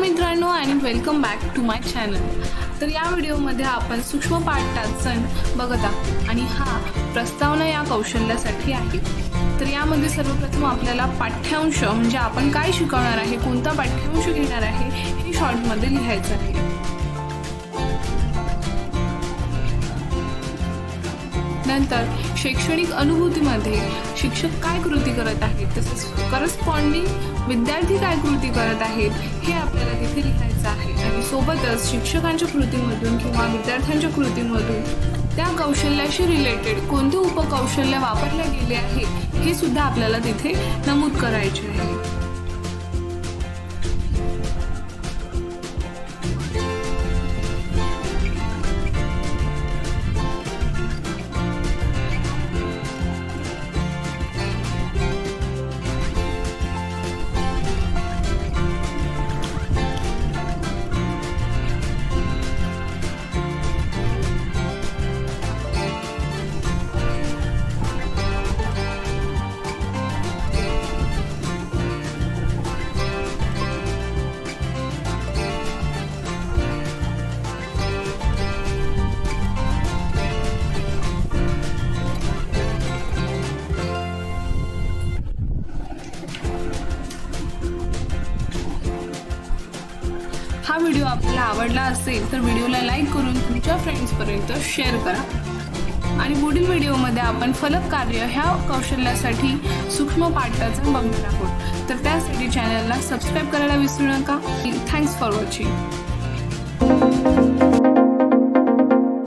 मित्रांनो आणि welcome back to my channel. तर या व्हिडिओमध्ये आपण सूक्ष्म पाठटाचन बघत आहोत आणि हा प्रस्तावना या कौशल्यासाठी आहे। तर यामध्ये सर्वप्रथम आपल्याला पाठ्यांश म्हणजे आपण काय शिकवणार आहे, कोणता पाठ्यांश घेणार आहे हे शॉर्टमध्ये लिहायचं आहे। नंतर शैक्षणिक अनुभूतीमध्ये शिक्षक काय कृती करत आहेत, तसेच करस्पॉन्डिंग विद्यार्थी काय कृती करत आहेत हे आपल्याला तिथे लिहायचं आहे। आणि सोबतच शिक्षकांच्या कृतीमधून किंवा विद्यार्थ्यांच्या कृतीमधून त्या कौशल्याशी रिलेटेड कोणते उपकौशल्य वापरले गेले आहे हे सुद्धा आपल्याला तिथे नमूद करायचे आहे। हा व्हिडिओ आपल्याला आवडला असेल तर व्हिडिओला लाईक करून तुमच्या फ्रेंड्सपर्यंत शेअर करा। आणि पुढील व्हिडिओमध्ये आपण फलक कार्य ह्या कौशल्यासाठी सूक्ष्म पाठटाचन बघणार आहोत। तर त्यासाठी चॅनलला सबस्क्राईब करायला विसरू नका। Thanks for watching.